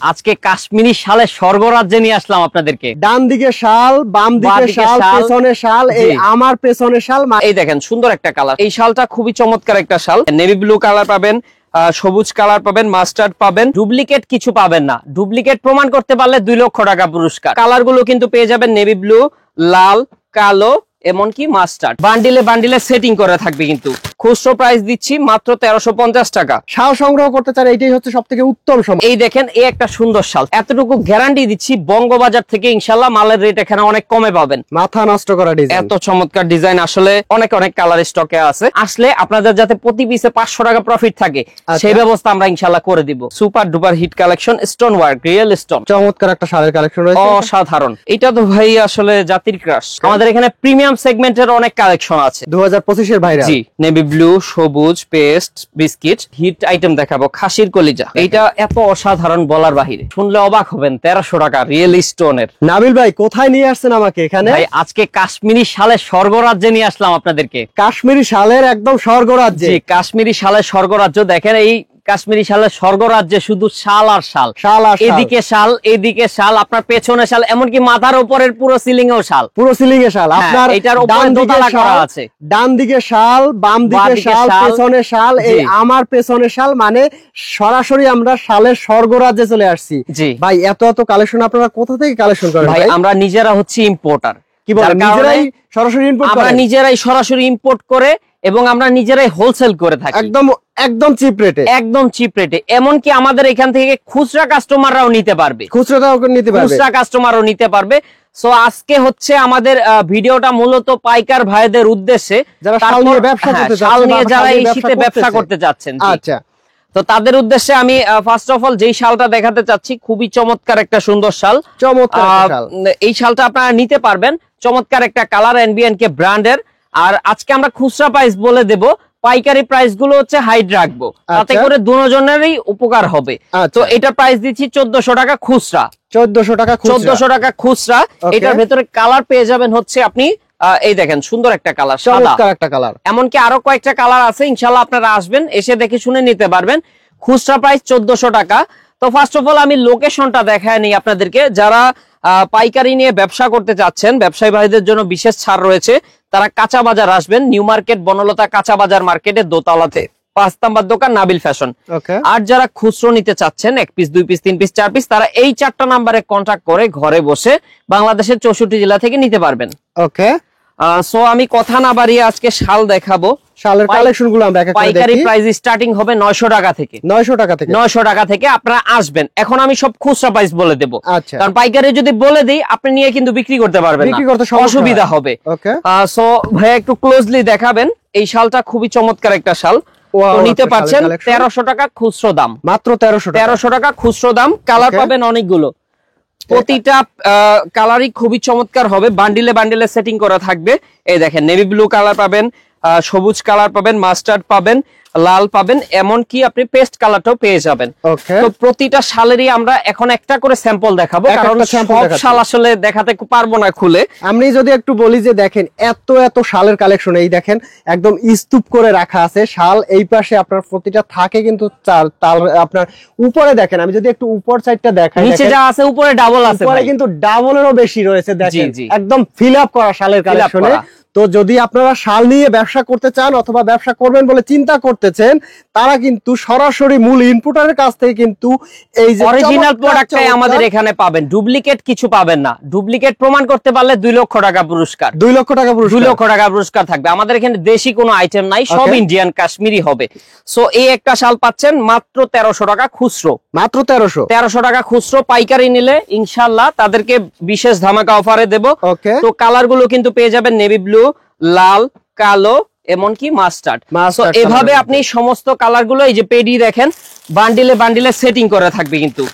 আজকে কাশ্মীরি শালের স্বর্গরাজ্যে নিয়ে আসলাম আপনাদেরকে। ডান দিকে শাল, বাম দিকে শাল, পেছনে শাল, এই আমার পেছনে শাল। এই দেখেন সুন্দর একটা কালার। এই শালটা খুবই চমৎকার একটা শাল। নেভি ব্লু কালার পাবেন, সবুজ কালার পাবেন, মাস্টার্ড পাবেন। ডুপ্লিকেট কিছু পাবেন না। ডুপ্লিকেট প্রমাণ করতে পারলে 2 লক্ষ টাকা পুরস্কার। কালার গুলো কিন্তু পেয়ে যাবেন নেভি ব্লু, লাল, কালো, এমনকি মাস্টার্ড। বান্ডিলে বান্ডিলে সেটিং করে থাকবে। কিন্তু খুচরো প্রাইস দিচ্ছি মাত্র 1350 টাকা। শাল সংগ্রহ করতে চান, এইটাই হচ্ছে সবথেকে উত্তম সময়। এই দেখেন, এই একটা সুন্দর শাল। এতটুকু গ্যারান্টি দিচ্ছি, বঙ্গবাজার থেকে ইনশাল্লাহ মালের রেট এখানে অনেক কমে পাবেন। মাথা নষ্ট করা ডিজাইন, এত চমৎকার ডিজাইন। আসলে অনেক অনেক কালার স্টকে আছে। আসলে আপনাদের যাতে প্রতি পিসে 500 টাকা প্রফিট থাকে, সেই ব্যবস্থা আমরা ইনশাল্লাহ করে দিব। Super duper hit collection, stone work, real stone. চমৎকার একটা শালের কালেকশন রয়েছে, অসাধারণ। এটা তো ভাই আসলে জাতির ক্রাশ। আমাদের এখানে প্রিমিয়াম সেগমেন্টের অনেক কালেকশন আছে। 2025 এর ভাইরাল। জি, নেভি ব্লু, সবুজ, পেস্ট, বিস্কিট, হিট আইটেম দেখাবো, খাসির কলিজা। এটা এত অসাধারণ বলার বাহিরে, শুনলে অবাক হবেন। 1300 টাকা রিয়েল স্টোনের। নাবিল ভাই কোথায় নিয়ে আসছেন আমাকে এখানে? ভাই আজকে কাশ্মীরি শালের স্বর্গরাজ্যে নিয়ে আসলাম আপনাদেরকে। কাশ্মীরি শালের একদম স্বর্গরাজ্যে। জি, কাশ্মীরি শালের স্বর্গরাজ্য। দেখেন এই কাশ্মীরি শালের স্বর্গরাজ্যে শুধু শাল আর শাল, শাল আর শাল। এদিকে শাল, এদিকে শাল, আপনার পেছনে শাল, এমনকি মাথার উপরের পুরো সিলিং এও শাল। পুরো সিলিং এ শাল। আপনার এটার উপরে দোতলা করা আছে। ডান দিকে শাল, বাম দিকে শাল, পেছনে শাল, এই আমার পেছনে শাল। মানে সরাসরি আমরা শালের স্বর্গরাজ্যে চলে আসছি। জি ভাই, এত এত কালেকশন আপনারা কোথা থেকে কালেকশন করেন? ভাই আমরা নিজেরা হচ্ছে ইম্পোর্টার। কি বলেন? নিজেরাই সরাসরি ইম্পোর্ট করেন? আমরা নিজেরাই সরাসরি ইম্পোর্ট করে এবং আমরা নিজেরাই হোলসেল করে থাকি। একদম একদম চিপ রেটে। একদম চিপ রেটে। এমনকি আমাদের এখান থেকে খুচরা কাস্টমাররাও নিতে পারবে। খুচরাটাও নিতে পারবে। খুচরা কাস্টমারও নিতে পারবে। সো আজকে হচ্ছে আমাদের ভিডিওটা মূলত পাইকার ভাইদের উদ্দেশ্যে, যারা শাল নিয়ে ব্যবসা করতে চাচ্ছেন, শাল নিয়ে যারা এই শীতে ব্যবসা করতে যাচ্ছেন। আচ্ছা, তো তাদের উদ্দেশ্যে আমি ফার্স্ট অফ অল যেই শালটা দেখাতে চাচ্ছি, খুবই চমৎকার একটা সুন্দর শাল। চমৎকার শাল। এই শালটা আপনারা নিতে পারবেন। চমৎকার একটা কালার, এনবিএনকে ব্র্যান্ডের। আর আজকে আমরা খুচরা প্রাইস বলে দেব, পাইকারি প্রাইস গুলো হচ্ছে হাইড রাখবো, তাতে করে দুজনেরই উপকার হবে। তো এটা প্রাইস দিচ্ছি 1400 টাকা খুচরা। 1400 টাকা খুচরা। 1400 টাকা খুচরা। এটার ভেতরে কালার পেয়ে যাবেন হচ্ছে আপনি এই দেখেন সুন্দর একটা কালার, চমৎকার একটা কালার। এমনকি আরো কয়েকটা কালার আছে। ইনশাআল্লাহ আপনারা আসবেন, এসে দেখে শুনে নিতে পারবেন। খুচরা প্রাইস 1400 টাকা। তো ফার্স্ট অফ অল আমি লোকেশনটা দেখায় নিই আপনাদেরকে। যারা পাইকারি নিয়ে ব্যবসা করতে চাচ্ছেন, ব্যবসায়ী ভাইদের জন্য বিশেষ ছাড় রয়েছে। তারা কাঁচা বাজার আসবেন, নিউ মার্কেট বনলতা কাঁচা বাজার মার্কেটের দোতলাতে 5 নাম্বার দোকান নাবিল ফ্যাশন। আর যারা খুচরো নিতে চাচ্ছেন 1 পিস, 2 পিস, 3 পিস, 4 পিস, তারা এই 4টা নাম্বারে কন্ট্যাক্ট করে ঘরে বসে বাংলাদেশের 64 জেলা থেকে নিতে পারবেন। ওকে, সো আমি কথা না বাড়িয়ে আজকে শাল দেখাবো। শালের কালেকশন গুলো আমরা এক এক করে দেখি। পাইকারি প্রাইস স্টার্টিং হবে 900 টাকা থেকে। 900 টাকা থেকে। 900 টাকা থেকে আপনারা আসবেন। এখন আমি সব খুচরা প্রাইস বলে দেব, আচ্ছা। কারণ পাইকারি যদি বলে দেই আপনি নিয়ে কিন্তু বিক্রি করতে পারবেন না, বিক্রি করতে অসুবিধা হবে। ওকে, সো ভাই একটু ক্লোজলি দেখাবেন। এই শালটা খুবই চমৎকার একটা শাল। তো নিতে পারছেন 1300 টাকা খুচরো দাম। মাত্র 1300 টাকা খুচরো দাম। কালার পাবেন অনেকগুলো, প্রতিটা কালারই খুবই চমৎকার হবে। বান্ডিলে বান্ডিলে সেটিং করা থাকবে। এই দেখেন নেভি ব্লু কালার পাবেন, সবুজ কালার পাবেন, মাস্টার্ড পাবেন, লাল পাবেন, এমনকি আপনি পেস্ট কালারটাও পেয়ে যাবেন। তো প্রতিটা শালেরই আমরা এখন একটা করে স্যাম্পল দেখাবো, কারণ সব শাল আসলে দেখাতে পারবো না খুলে। আমি যদি একটু বলি যে দেখেন এত এত শালের কালেকশন। এই দেখেন একদম স্তূপ করে রাখা আছে শাল। এই পাশে আপনার প্রতিটা থাকে কিন্তু তাল আপনার উপরে দেখেন। আমি যদি একটু উপর সাইডটা দেখাই, নিচে যা আছে উপরে ডাবল আছে, উপরে কিন্তু ডাবলেরও বেশি রয়েছে। দেখেন একদম ফিল আপ করা শালের কালেকশনে। তো যদি আপনারা শাল নিয়ে ব্যবসা করতে চান অথবা ব্যবসা করবেন বলে চিন্তা করতেছেন, তারা কিন্তু সরাসরি মূল ইম্পোর্টারের কাছ থেকে কিন্তু এই যে অরিজিনাল প্রোডাক্টটাই আমাদের এখানে পাবেন। ডুপ্লিকেট কিছু পাবেন না। ডুপ্লিকেট প্রমাণ করতে পারলে 2 লক্ষ টাকা পুরস্কার। 2 লক্ষ টাকা পুরস্কার। 2 লক্ষ টাকা পুরস্কার থাকবে। আমাদের এখানে দেশি কোনো আইটেম নাই, সব ইন্ডিয়ান কাশ্মীরি হবে। সো এই একটা শাল পাচ্ছেন মাত্র 1300 টাকা খুচরো। মাত্র 1300 টাকা খুচরো। পাইকারি নিলে ইনশাআল্লাহ তাদেরকে বিশেষ ধামাকা অফারে দেব। তো কালার গুলো কিন্তু পেয়ে যাবেন নেভি ব্লু, লাল, কালো, এমনকি মাস্টার্ড। এভাবে আপনি সমস্ত কালার গুলো, এই যে পেডি দেখেন, বান্ডিলে বান্ডিলে সেটিং করে থাকবে। কিন্তু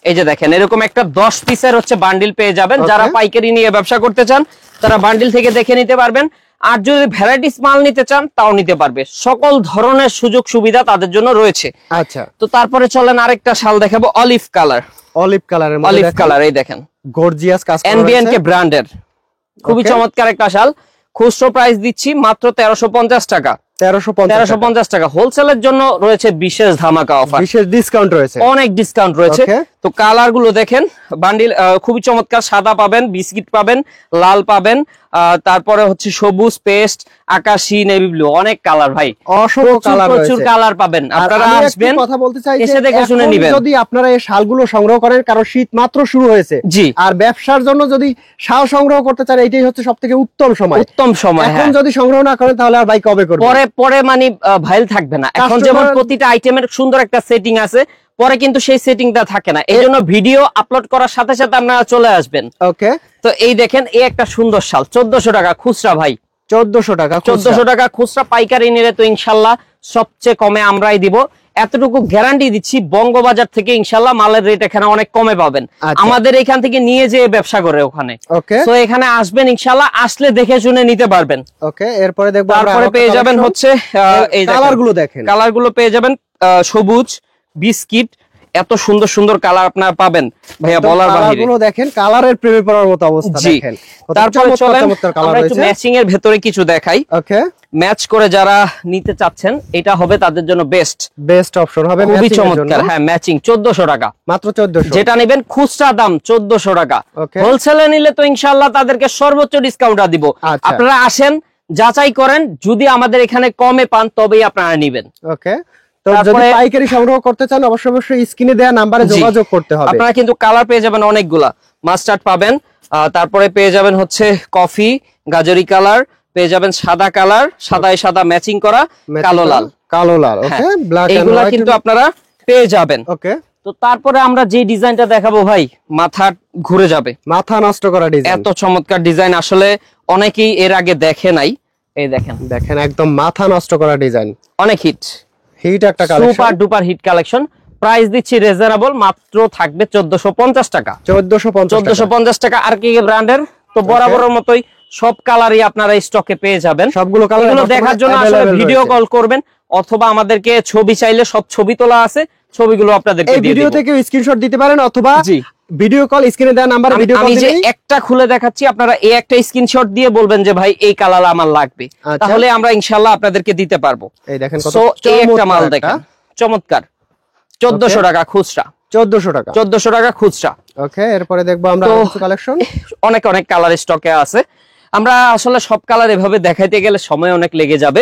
এই যে দেখেন এরকম একটা 10 পিসের হচ্ছে বান্ডিল পেয়ে যাবেন। যারা পাইকারি নিয়ে ব্যবসা করতে চান তারা বান্ডিল থেকে দেখে নিতে পারবেন। আর যদি ভ্যারাইটিস মাল নিতে চান তাও নিতে পারবে। সকল ধরনের সুযোগ সুবিধা তাদের জন্য রয়েছে। আচ্ছা, তো তারপরে চলেন আরেকটা শাল দেখাবো, অলিভ কালার। অলিভ কালারের মধ্যে অলিভ কালার, এই দেখেন গর্জিয়াস কাজ করা আছে, এনবিএনকে ব্র্যান্ডের। খুবই চমৎকার একটা শাল। খুচরো প্রাইস দিচ্ছি মাত্র 1350 টাকা। 1350 টাকা। হোলসেলের জন্য রয়েছে বিশেষ ধামাকা অফার, বিশেষ ডিসকাউন্ট রয়েছে, অনেক ডিসকাউন্ট রয়েছে। তো কালার গুলো দেখেন, বান্ডিল খুবই চমৎকার, সাদা পাবেন, বিস্কিট পাবেন, লাল পাবেন, তারপরে হচ্ছে সবুজ, পেস্ট, আকাশি, নেভি ব্লু, অনেক কালার ভাই, অসংখ্য কালার, প্রচুর কালার পাবেন। আপনারা আসবেন, কথা বলতে চাই এসে দেখে শুনে নেবেন। যদি আপনারা এই শালগুলো সংগ্রহ করেন, কারণ শীত মাত্র শুরু হয়েছে, জি, আর ব্যবসার জন্য যদি শাল সংগ্রহ করতে চান, এটাই হচ্ছে সবথেকে উত্তম সময়। এখন যদি সংগ্রহ না করেন তাহলে আর ভাই কবে করবেন? পরে মানে ভাইল থাকবে না। এখন যেমন প্রতিটা আইটেমের সুন্দর একটা সেটিং আছে, পরে কিন্তু সেই সেটিংটা থাকে না। এইজন্য ভিডিও আপলোড করার সাথে সাথে আপনারা চলে আসবেন। ওকে, তো এই দেখেন, এই একটা সুন্দর শাল 1400 টাকা খুচরা ভাই, 1400 টাকা 1400 টাকা খুচরা। পাইকারি নিলে তো ইনশাল্লাহ সবচেয়ে কমে আমরাই দিব, এতটুকু গ্যারান্টি দিচ্ছি। বঙ্গবাজার থেকে ইনশাল্লাহ মালের রেট এখানে অনেক কমে পাবেন। আমাদের এখান থেকে নিয়ে যেয়ে ব্যবসা করে ওখানে। তো এখানে আসবেন ইনশাল্লাহ, আসলে দেখে শুনে নিতে পারবেন। ওকে, এরপরে দেখবো, তারপরে পেয়ে যাবেন হচ্ছে এই কালারগুলো দেখেন, কালারগুলো পেয়ে যাবেন সবুজ, বিস্কিট, এত সুন্দর সুন্দর কালার আপনারা পাবেন ভাইয়া, বলার বাইরে। কালারগুলো দেখেন, কালারের প্রেমে পড়ার মতো অবস্থা দেখেন। তারপরে চলেন আমরা একটু ম্যাচিং এর ভেতরে কিছু দেখাই। ওকে, ম্যাচ করে যারা নিতে চাচ্ছেন, এটা হবে তাদের জন্য বেস্ট অপশন হবে, খুবই চমৎকার। হ্যাঁ, ম্যাচিং 1400 টাকা, মাত্র 1400। যেটা নেবেন খুচরা দাম 1400 টাকা, হোলসেলে নিলে তো ইনশাআল্লাহ তাদেরকে সর্বোচ্চ ডিসকাউন্ট দিব। আপনারা আসেন, যাচাই করেন, যদি আমাদের এখানে কমে পান তবেই আপনারা নেবেন। ওকে, তো যদি পাইকারি সংগ্রহ করতে চান অবশ্যই স্ক্রিনে দেওয়া নম্বরে যোগাযোগ করতে হবে। আপনারা কিন্তু কালার পেয়ে যাবেন অনেকগুলা, মাস্টার্ড পাবেন, তারপরে পেয়ে যাবেন হচ্ছে কফি, গাজরি কালার পেয়ে যাবেন, সাদা কালার, সাদায় সাদা ম্যাচিং করা, কালো লাল। ওকে, ব্ল্যাক এন্ড হোয়াইট কিন্তু আপনারা পেয়ে যাবেন। ওকে, তো তারপরে আমরা যে ডিজাইনটা দেখাবো ভাই, মাথা ঘুরে যাবে, মাথা নষ্ট করা ডিজাইন, এত চমৎকার ডিজাইন আসলে অনেকেই এর আগে দেখে নাই। এই দেখেন একদম মাথা নষ্ট করা ডিজাইন, অনেক হিট একটা collection, super duper hit collection. Price দিচ্ছি রিজনেবল, মাত্র থাকবে 1450 টাকা, 1450 টাকা। আর কি ব্র্যান্ডের তো বরাবরের মতোই সব কালারই আপনারা স্টকে পেয়ে যাবেন। সবগুলো কালার দেখার জন্য আসলে ভিডিও কল করবেন, অথবা আমাদেরকে ছবি চাইলে সব ছবি তোলা আছে, ছবিগুলো আপনাদেরকে এই ভিডিও থেকে স্ক্রিনশট দিতে পারেন, অথবা ভিডিও কল স্ক্রিনে দেওয়া নাম্বারে ভিডিও কল দিলে একটা খুলে দেখাচ্ছি, আপনারা এই একটা স্ক্রিনশট দিয়ে বলবেন যে ভাই এই কালার আমার লাগবে, তাহলে আমরা ইনশাআল্লাহ আপনাদেরকে দিতে পারবো। এই দেখেন কত চমৎকার মাল, দেখেন চমৎকার, 1400 টাকা খুচরা, 1400 টাকা খুচরা। ওকে, এরপরে দেখবো আমরা কিছু কালেকশন, অনেক কালার স্টকে আছে। আমরা আসলে সব কালার এভাবে দেখাইতে গেলে সময় অনেক লেগে যাবে,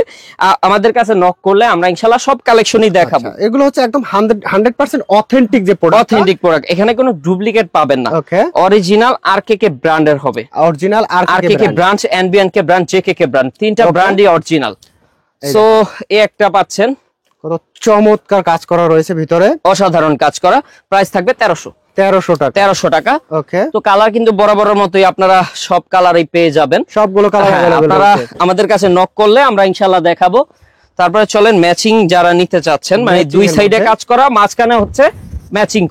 আমাদের কাছে নক করলে আমরা ইনশাআল্লাহ সব কালেকশনই দেখাবো। এগুলো হচ্ছে একদম 100% অথেন্টিক যে প্রোডাক্ট, এখানে কোনো ডুপ্লিকেট পাবেন না, অরিজিনাল আরকেকে ব্র্যান্ডের হবে, original RKK brand, NBNK brand, JKK brand, তিনটা ব্র্যান্ডই অরিজিনাল। সো এই একটা পাচ্ছেন, কত চমৎকার কাজ করা রয়েছে ভিতরে, অসাধারণ কাজ করা। প্রাইস থাকবে 1300 টাকা। ওকে, তো কালার কিন্তু বরাবরের মতোই আপনারা সব কালারই পেয়ে যাবেন, সবগুলো কালার আপনারা আমাদের কাছে নক করলে আমরা ইনশাআল্লাহ দেখাবো। তারপরে চলেন ম্যাচিং যারা নিতে চাচ্ছেন, মানে দুই সাইডে কাজ করা, মাঝখানে হচ্ছে ম্যাচিং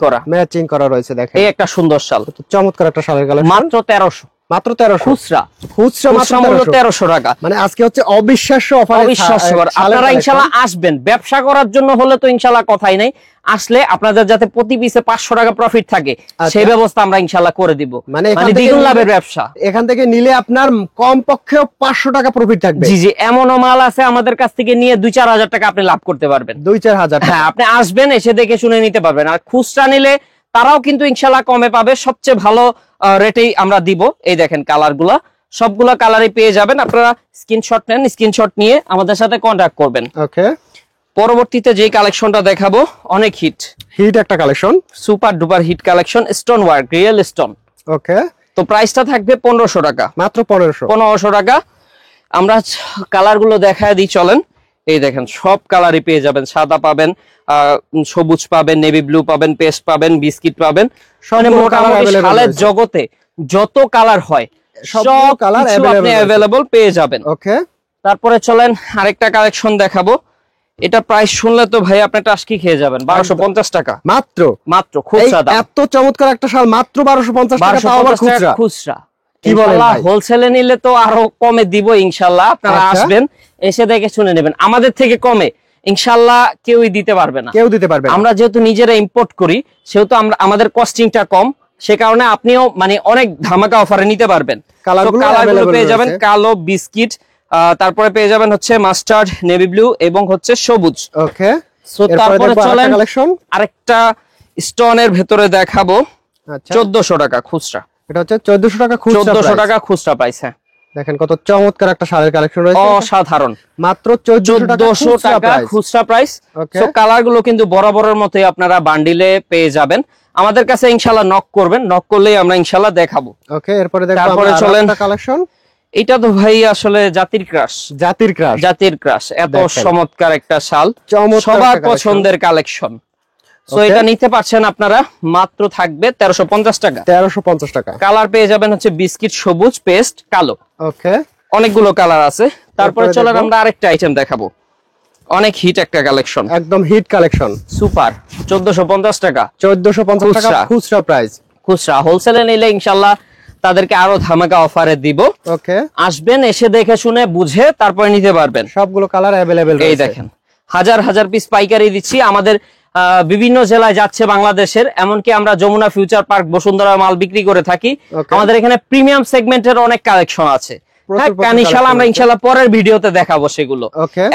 করা রয়েছে। দেখেন এই একটা সুন্দর শাল, চমৎকার একটা শালের কালেকশন, মাত্র 1300 খুচরা মাত্র 1300 টাকা। মানে আজকে হচ্ছে অবিশ্বাস্য অফার, আপনারা ইনশাআল্লাহ আসবেন, ব্যবসা করার জন্য হলে তো ইনশাআল্লাহ কথাই নাই, আসলে আপনাদের যাতে প্রতি পিসে 500 টাকা প্রফিট থাকে সেই ব্যবস্থা আমরা ইনশাআল্লাহ করে দিব। মানে দ্বিগুণ লাভের ব্যবসা, এখান থেকে নিলে আপনার কম পক্ষেও 500 টাকা প্রফিট থাকবে। জি, এমনও মাল আছে আমাদের কাছ থেকে নিয়ে 2-4 হাজার টাকা আপনি লাভ করতে পারবেন, 2-4 হাজার। হ্যাঁ, আপনি আসবেন, এসে দেখে শুনে নিতে পারবেন। আর খুচরা নিলে তারাও কিন্তু ইনশাআল্লাহ কমে পাবে, সবচেয়ে ভালো রেটেই আমরা দিব। এই দেখেন কালারগুলা, সবগুলা কালারই পেয়ে যাবেন। আপনারা স্ক্রিনশট নেন, স্ক্রিনশট নিয়ে আমাদের সাথে কন্টাক্ট করবেন। ওকে, পরবর্তীতে যে কালেকশনটা দেখাবো অনেক হিট একটা collection, super duper hit collection, stone work, real stone. Okay, তো প্রাইসটা থাকবে 1500 টাকা, মাত্র 1500 টাকা। আমরা কালারগুলো দেখায় দিই, চলেন। এই দেখেন সব কালারই পেয়ে যাবেন, সাদা পাবেন, সবুজ পাবেন, নেভি ব্লু পাবেন, পেস্ট পাবেন, বিস্কিট পাবেন, শালের জগতে যত কালার হয় সব কালার আপনি অ্যাভেলেবল পেয়ে যাবেন। ওকে, তারপরে চলেন আরেকটা কালেকশন দেখাবো। এটা প্রাইস শুনলে তো ভাই আপনি টাস্কি খেয়ে যাবেন, 1250 টাকা মাত্র খুচরা দাম। এত চমৎকার একটা শাল মাত্র 1250 টাকা, তাও আবার খুচরা। কি বলেন, হোলসেলে নিলে তো আরো কমে দিব ইনশাআল্লাহ। আপনারা আসবেন, এসে দেখে শুনে নেবেন। আমাদের থেকে কমে ইনশাআল্লাহ কেউই দিতে পারবে না, আমরা যেহেতু নিজেরা ইম্পোর্ট করি, সেহেতু আমাদের কস্টিংটা কম, সে কারণে আপনিও মানে অনেক ধামাকা অফারে নিতে পারবেন। কালারগুলো পেয়ে যাবেন, কালো, বিস্কিট, তারপরে পেয়ে যাবেন হচ্ছে মাস্টার্ড, নেভি ব্লু এবং হচ্ছে সবুজ। ওকে, সো তারপরে চলেন আরেকটা স্টোনের ভেতরে দেখাবো আচ্ছা 1400 টাকা খুচরা। এটা হচ্ছে 1400 টাকা খুচরা, 1400 টাকা খুচরা প্রাইস। হ্যাঁ দেখেন কত চমৎকার একটা শাড়ির কালেকশন রয়েছে, অসাধারণ। মাত্র 1400 টাকা খুচরা প্রাইস। তো কালার গুলো কিন্তু বরাবরের মতোই আপনারা বান্ডিলে পেয়ে যাবেন। আমাদের কাছে ইনশাআল্লাহ নক করবেন, নক করলেই আমরা ইনশাআল্লাহ দেখাবো। ওকে এরপরে দেখো তারপরে আমরা চলেন আরেকটা কালেকশন। এটা তো ভাই আসলে জাতির ক্রাশ, জাতির ক্রাশ। এত চমৎকার একটা শাল, সবার পছন্দের কালেকশন। সো এটা নিতে পারছেন আপনারা, মাত্র থাকবে 1350 টাকা। 1350 টাকা। কালার পেয়ে যাবেন হচ্ছে বিস্কিট, সবুজ, পেস্ট, কালো। ওকে অনেকগুলো কালার আছে। তারপরে চলেন আমরা আরেকটা আইটেম দেখাবো, অনেক হিট একটা কালেকশন, একদম হিট কালেকশন, সুপার। 1450 টাকা, 1450 টাকা খুচরা প্রাইস। খুচরা। হোলসেলে নিলে ইনশাআল্লাহ তাদেরকে আরো ধামাকা অফারে দিব। ওকে আসবেন, এসে দেখে শুনে বুঝে তারপরে নিতে পারবেন। সবগুলো কালার अवेलेबल রয়েছে। এই দেখেন হাজার হাজার পিস পাইকারি দিচ্ছি। আমাদের বিভিন্ন জেলায় যাচ্ছে বাংলাদেশের, এমনকি আমরা যমুনা ফিউচার পার্ক বসুন্ধরা মাল বিক্রি করে থাকি। আমাদের এখানে প্রিমিয়াম সেগমেন্টের অনেক কালেকশন আছে। ইনশাআল্লাহ আমরা ইনশাআল্লাহ পরের ভিডিওতে দেখাবো সেগুলো।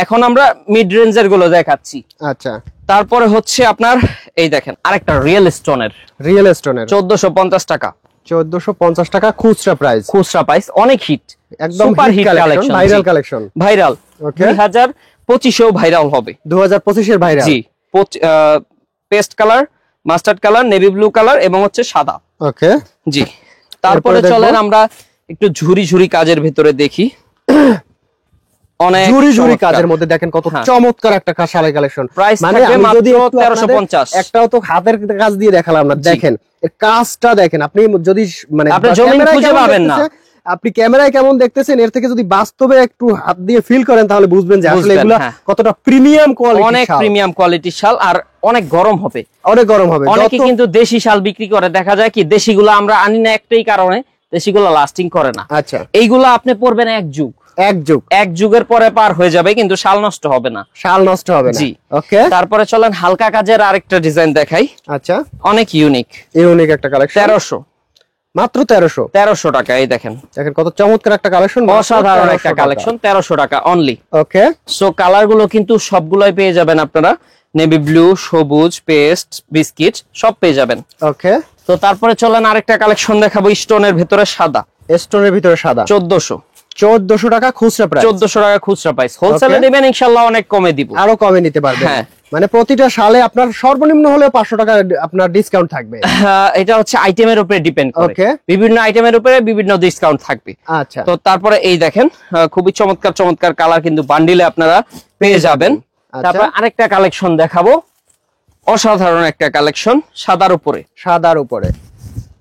এখন আমরা মিড রেঞ্জের গুলো দেখাচ্ছি। আচ্ছা তারপরে হচ্ছে আপনার এই দেখেন আরেকটা রিয়েল স্টোনের 1450 টাকা, 1450 টাকা খুচরা প্রাইস। খুচরা প্রাইস, অনেক হিট, একদম hit collection, viral collection, viral. 2025 এও ভাইরাল হবে, 2025 এর ভাইরাল। জি, paste colour, mustard colour, navy blue colour এবং হচ্ছে সাদা। ওকে জি। তারপরে চলেন আমরা একটু ঝুরি ঝুরি কাজের ভিতরে দেখি। অনেক ঝুরি ঝুরি কাজের মধ্যে দেখেন কত চমৎকার একটা শাড়ির কালেকশন। প্রাইস থাকবে মাত্র 1350। একটাও তো হাতের কাজ দিয়ে দেখালাম না, দেখেন এর কাজটা দেখেন। আপনি যদি মানে আপনি জমিন খুঁজে পাবেন না, আপনি ক্যামেরায় কেমন দেখতেছেন, এর থেকে যদি বাস্তবে একটু হাত দিয়ে ফিল করেন তাহলে বুঝবেন যে আসলে এগুলো কতটা প্রিমিয়াম কোয়ালিটি। অনেক প্রিমিয়াম কোয়ালিটির শাল, আর অনেক গরম হবে, অনেক গরম হবে। অনেকে কিন্তু দেশি শাল বিক্রি করে, দেখা যায় কি দেশিগুলো আমরা আনি না একটাই কারণে, দেশিগুলো লাস্টিং করে না। আচ্ছা এইগুলো আপনি পরবেন এক যুগের পরে পার হয়ে যাবে, কিন্তু শাল নষ্ট হবে না, শাল নষ্ট হবে না। জি ওকে তারপরে চলেন হালকা কাজের আরেকটা ডিজাইন দেখাই। আচ্ছা অনেক ইউনিক একটা কালেকশন। 1300, মাত্র 1300 টাকা। এই দেখেন কত চমৎকার একটা কালেকশন, অসাধারণ একটা কালেকশন। 1300 টাকা অনলি। ওকে সো কালার গুলো কিন্তু সবগুলোই পেয়ে যাবেন আপনারা, নেভি ব্লু, সবুজ, পেস্ট, বিস্কিট সব পেয়ে যাবেন। ওকে তো তারপরে চলেন আরেকটা কালেকশন দেখাবো, স্টোনের ভিতরে সাদা, 1400 টাকা খুচরা প্রাইস। 1400 টাকা খুচরা প্রাইস। হোলসেলে নেবেন ইনশাআল্লাহ অনেক কমে দিব, আরো কমে নিতে পারবেন। হ্যাঁ মানে প্রতিটা শালে আপনার সর্বনিম্ন হলে 500 টাকা আপনার ডিসকাউন্ট থাকবে। এটা হচ্ছে আইটেমের উপরে ডিপেন্ড করে, বিভিন্ন আইটেমের উপরে বিভিন্ন ডিসকাউন্ট থাকবে। আচ্ছা তো তারপরে এই দেখেন খুবই চমৎকার কালার কিন্তু বান্ডিলে আপনারা পেয়ে যাবেন। তারপর আরেকটা কালেকশন দেখাবো, অসাধারণ একটা কালেকশন, সাদার উপরে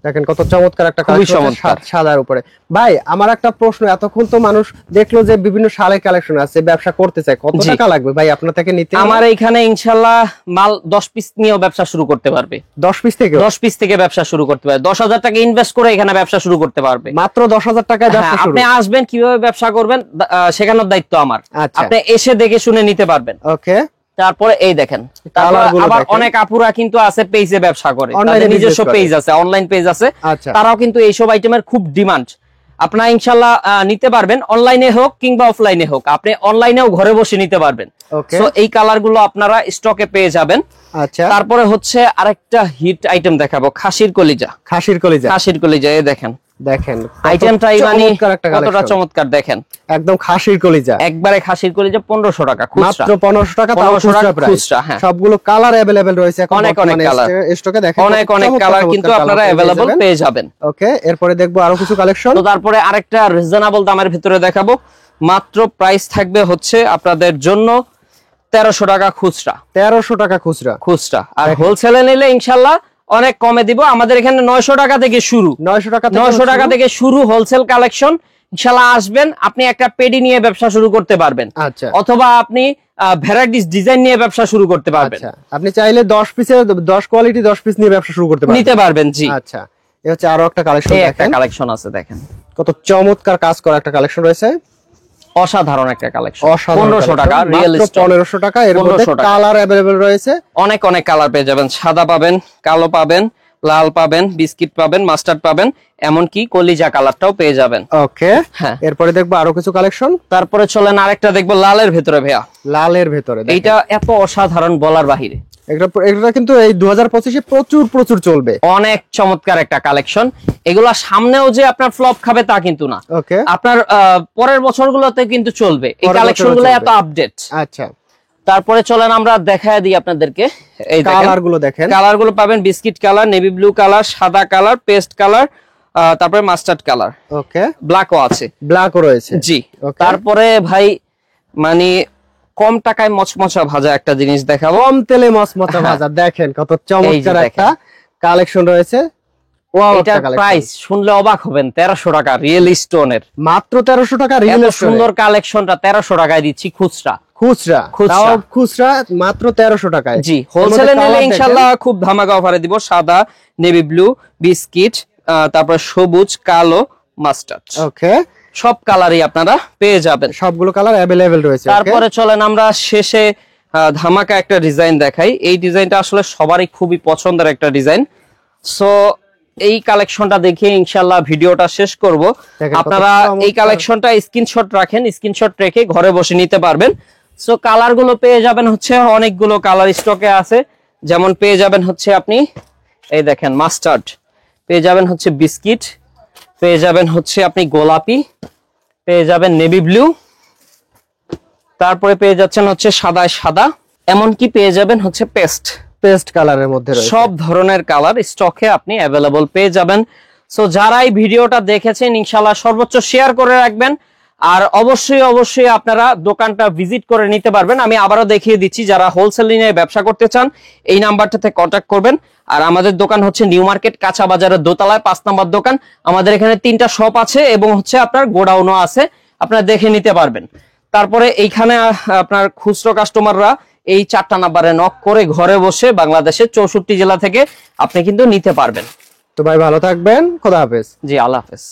দেখেন কত চমৎকার একটা কালেকশন সাদার উপরে। ভাই আমার একটা প্রশ্ন, এতক্ষণ তো মানুষ দেখলো যে বিভিন্ন শালের কালেকশন আছে, ব্যবসা করতে চায়, কত টাকা লাগবে ভাই আপনার থেকে নিতে? আমার এখানে ইনশাআল্লাহ মাল 10 পিস নিয়েও ব্যবসা শুরু করতে পারবে। 10 পিস থেকে ব্যবসা শুরু করতে পারবে। 10,000 টাকা ইনভেস্ট করে এখানে ব্যবসা শুরু করতে পারবে, মাত্র 10,000 টাকায় ব্যবসা শুরু। আপনি আসবেন, কিভাবে ব্যবসা করবেন শেখানোর দায়িত্ব আমার। আপনি এসে দেখে শুনে নিতে পারবেন। ওকে তারপরে এই দেখেন, আবার অনেক আপুরা কিন্তু আছে পেজে ব্যবসা করে, তাদের নিজস্ব পেজ আছে, অনলাইন পেজ আছে, তারাও কিন্তু এইসব আইটেমের খুব ডিমান্ড। আপনারা ইনশাআল্লাহ নিতে পারবেন, অনলাইনে হোক কিংবা অফলাইনে হোক, আপনি অনলাইনেও ঘরে বসে নিতে পারবেন। সো এই কালার গুলো আপনারা স্টকে পেয়ে যাবেন। আচ্ছা তারপরে হচ্ছে আরেকটা হিট আইটেম দেখাবো, খাসির কলিজা। এই দেখেন আইটেমটা কতটা চমৎকার, দেখেন একদম খাসির কলিজা, একবারে খাসির কলিজা। 1500 টাকা খুচরা, মাত্র 1500 টাকা তাও খুচরা। হ্যাঁ সবগুলো কালার अवेलेबल রয়েছে, অনেক কালার স্টকে দেখেন, অনেক কালার কিন্তু আপনারা अवेलेबल পেয়ে যাবেন। ওকে এরপরে দেখবো আরো কিছু কালেকশন। তো তারপরে আরেকটা রিজনেবল দামের ভিতরে দেখাবো, মাত্র প্রাইস থাকবে হচ্ছে আপনাদের জন্য 1300 টাকা খুচরা। 1300 টাকা খুচরা, আর হোলসেলে নিলে ইনশাআল্লাহ অনেক কমে দিব। আমাদের এখানে 900 টাকা থেকে শুরু, 900 টাকা থেকে শুরু হোলসেল কালেকশন। ইনশাআল্লাহ আসবেন, আপনি একটা পেডি নিয়ে ব্যবসা শুরু করতে পারবেন, অথবা আপনি ভ্যারাইটিস ডিজাইন নিয়ে ব্যবসা শুরু করতে পারবেন। আপনি চাইলে 10 পিসের 10 কোয়ালিটি 10 পিস নিয়ে ব্যবসা শুরু করতে পারবেন। জি আচ্ছা এই হচ্ছে আরো একটা কালেকশন, একটা কালেকশন আছে, দেখেন কত চমৎকার কাজ করা একটা কালেকশন রয়েছে, অসাধারণ একটা কালেকশন। 1500 টাকা রিয়েল স্টোন, 1500 টাকা। এর মধ্যে কালার अवेलेबल রয়েছে, অনেক কালার পেয়ে যাবেন, সাদা পাবেন, কালো পাবেন, লাল পাবেন, বিস্কিট পাবেন, মাস্টার্ড পাবেন, এমনকি কলিজা কালারটাও পেয়ে যাবেন। ওকে, হ্যাঁ, এরপরে দেখবো আরো কিছু কালেকশন। তারপরে চলেন আরেকটা দেখবো লালের ভেতরে ভাইয়া। লালের ভেতরে এইটা এত অসাধারণ বলার বাহিরে। এটা কিন্তু এই 2025-এ প্রচুর চলবে। অনেক চমৎকার একটা কালেকশন। এগুলা সামনেও যে আপনার ফ্লপ খাবে তা কিন্তু না। ওকে, আপনার পরের বছরগুলোতে কিন্তু চলবে এই কালেকশনগুলো, এত আপডেট। আচ্ছা, তারপরে চলেন আমরা দেখায় দিই আপনাদেরকে। এই কালারগুলো দেখেন, কালারগুলো পাবেন biscuit colour, navy blue colour, সাদা কালার, পেস্ট কালার, তারপরে মাস্টার্ড কালার। ওকে, ব্ল্যাকও আছে, ব্ল্যাকও রয়েছে। জি। তারপরে ভাই মানে কম টাকায় মচমচা ভাজা একটা জিনিস দেখাবো, কম তেলে মচমচা ভাজা। দেখেন কত চমৎকার একটা কালেকশন রয়েছে। এটার প্রাইস শুনলে অবাক হবেন, 1300 টাকা রিয়েল স্টোনের। মাত্র 1300 টাকা রিয়েল স্টোন। সুন্দর কালেকশনটা 1300 টাকায় দিচ্ছি খুচরা। খুচরা মাত্র 1300 টাকায়। জি, হোলসেলে নিলে ইনশাআল্লাহ খুব ধামাকা অফারে দিব। সাদা, নেভি ব্লু, বিস্কিট, তারপর সবুজ, কালো, মাস্টার্ড। ওকে, সব কালারই আপনারা পেয়ে যাবেন, সবগুলো কালার अवेलेबल রয়েছে। তারপরে চলেন আমরা শেষে ধামাকা একটা ডিজাইন দেখাই। এই ডিজাইনটা আসলে সবারই খুবই পছন্দের একটা ডিজাইন। সো এই কালেকশনটা দেখে ইনশাআল্লাহ ভিডিওটা শেষ করব। আপনারা এই কালেকশনটা স্ক্রিনশট রাখেন, স্ক্রিনশট রেখে ঘরে বসে নিতে পারবেন। সো কালার গুলো পেয়ে যাবেন হচ্ছে, অনেকগুলো কালার স্টকে আছে। যেমন পেয়ে যাবেন হচ্ছে আপনি এই দেখেন মাস্টার্ড, পেয়ে যাবেন হচ্ছে বিস্কিট, পেয়ে যাবেন হচ্ছে আপনি গোলাপি, পেয়ে যাবেন নেভি ব্লু, তারপরে পেয়ে যাচ্ছেন হচ্ছে সাদা, এমনকি পেয়ে যাবেন হচ্ছে পেস্ট কালারের মধ্যে রয়েছে। সব ধরনের কালার স্টকে আপনি अवेलेबल পেয়ে যাবেন। সো যারা এই ভিডিওটা দেখেছেন ইনশাআল্লাহ সর্বোচ্চ শেয়ার করে রাখবেন, আর অবশ্যই আপনারা দোকানটা ভিজিট করে নিতে পারবেন। আমি আবারও দেখিয়ে দিচ্ছি, যারা হোলসেল নিয়ে ব্যবসা করতে চান এই নাম্বারটাতে কন্ট্যাক্ট করবেন। আর আমাদের দোকান হচ্ছে নিউ মার্কেট কাঁচা বাজারের দোতলায় 5 নম্বর দোকান। আমাদের এখানে 3টা শপ আছে এবং হচ্ছে আপনার গোডাউনও আছে, আপনারা দেখে নিতে পারবেন। তারপরে এইখানে আপনার খুচরো কাস্টমাররা এই 4টা নাম্বারে নক করে ঘরে বসে বাংলাদেশের 64 জেলা থেকে আপনি কিন্তু নিতে পারবেন। তো ভাই ভালো থাকবেন, খোদা হাফেজ। জি, আল্লাহ হাফেজ।